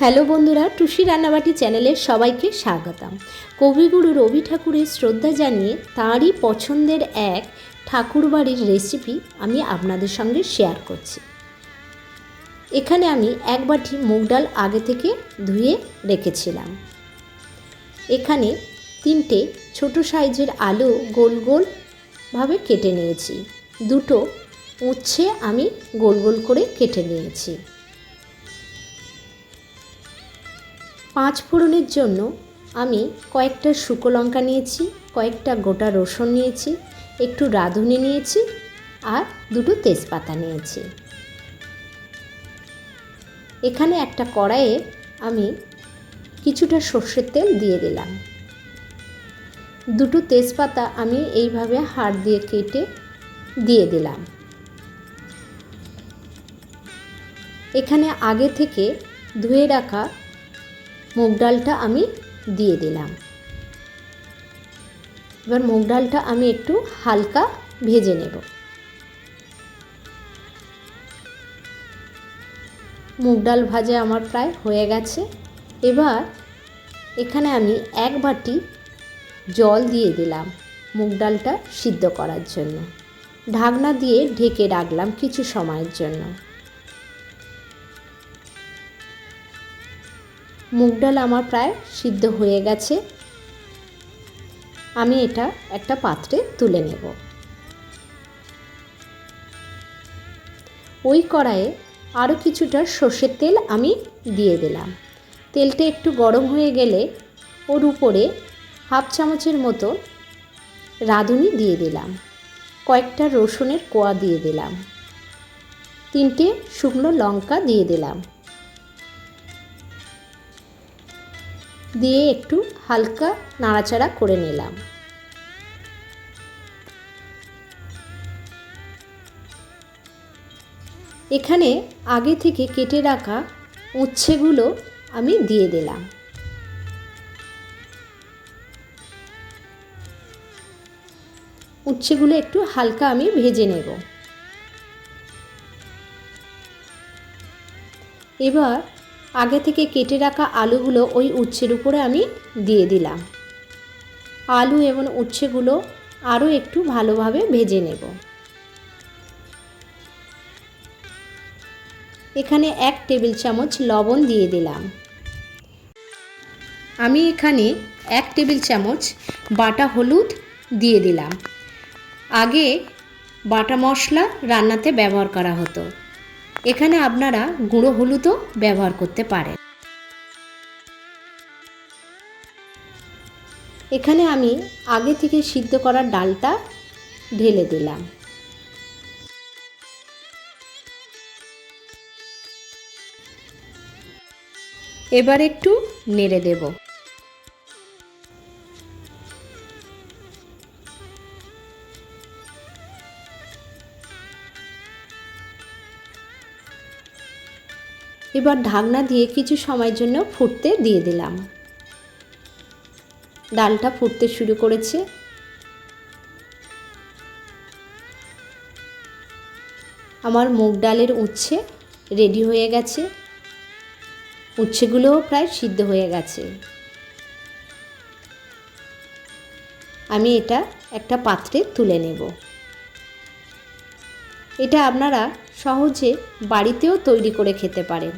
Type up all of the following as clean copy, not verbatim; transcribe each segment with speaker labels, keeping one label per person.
Speaker 1: Hello বন্ধুরা, টুসি রান্নাবাটি চ্যানেলে সবাইকে স্বাগতম। কবিগুরু রবি ঠাকুরের শ্রদ্ধা জানিয়ে তাঁরই পছন্দের এক ঠাকুরবাড়ির রেসিপি আমি আপনাদের সঙ্গে শেয়ার করছি। এখানে আমি এক বাটি মুগ ডাল আগে থেকে ধুয়ে রেখেছিলাম। এখানে 3টে ছোট সাইজের আলু গোল গোল ভাবে কেটে নিয়েছি। 2টো উচ্ছে আমি গোল গোল করে কেটে নিয়েছি। 5 ফোড়নের জন্য আমি কয়েকটা শুকনো লঙ্কা নিয়েছি, কয়েকটা গোটা রসুন নিয়েছি, একটু রাঁধুনি নিয়েছি আর 2টো তেজপাতা নিয়েছি। এখানে একটা কড়াইয়ে আমি কিছুটা সর্ষের তেল দিয়ে দিলাম। 2টো তেজপাতা আমি এইভাবে হাড় দিয়ে কেটে দিয়ে দিলাম। এখানে আগে থেকে ধুয়ে রাখা মুগ ডালটা আমি দিয়ে দিলাম। এবার মুগ ডালটা আমি একটু হালকা ভেজে নেব। মুগ ডাল ভাজা আমার প্রায় হয়ে গেছে। এবার এখানে আমি 1 বাটি জল দিয়ে দিলাম মুগ ডালটা সিদ্ধ করার জন্য। ঢাকনা দিয়ে ঢেকে রাখলাম কিছু সময়ের জন্য। মুগ ডাল আমার প্রায় সিদ্ধ হয়ে গেছে। আমি এটা একটা পাত্রে তুলে নেব। ওই কড়াইয়ে আরও কিছুটা সর্ষের তেল আমি দিয়ে দিলাম। তেলটা একটু গরম হয়ে গেলে ওর উপরে হাফ চামচের মতো রাঁধুনি দিয়ে দিলাম, কয়েকটা রসুনের কোয়া দিয়ে দিলাম, 3টে শুকনো লঙ্কা দিয়ে দিলাম, দিয়ে একটু হালকা নাড়াচাড়া করে নিলাম। এখানে আগে থেকে কেটে রাখা উচ্ছেগুলো আমি দিয়ে দিলাম। উচ্ছেগুলো একটু হালকা আমি ভেজে নেব। এবার আগে থেকে কেটে রাখা আলুগুলো ওই উচ্ছের উপরে আমি দিয়ে দিলাম। আলু এবং উচ্ছেগুলো আরও একটু ভালোভাবে ভেজে নেব। এখানে 1 টেবিল চামচ লবণ দিয়ে দিলাম। আমি এখানে 1 টেবিল চামচ বাটা হলুদ দিয়ে দিলাম। আগে বাটা মশলা রান্নাতে ব্যবহার করা হতো, এখানে আপনারা গুঁড়ো হলুদও ব্যবহার করতে পারেন। এখানে আমি আগে থেকে সিদ্ধ করা ডালটা ঢেলে দিলাম। এবার একটু নেড়ে দেব। এবার ঢাকনা দিয়ে কিছু সময়ের জন্য ফুটতে দিয়ে দিলাম। ডালটা ফুটতে শুরু করেছে। আমার মুগ ডালের উচ্ছে রেডি হয়ে গেছে। উচ্ছেগুলোও প্রায় সিদ্ধ হয়ে গেছে। আমি এটা একটা পাত্রে তুলে নেব। এটা আপনারা সহজে বাড়িতেও তৈরি করে খেতে পারেন।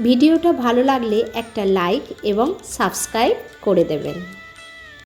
Speaker 1: ভিডিওটা ভালো লাগলে একটা লাইক এবং সাবস্ক্রাইব করে দেবেন।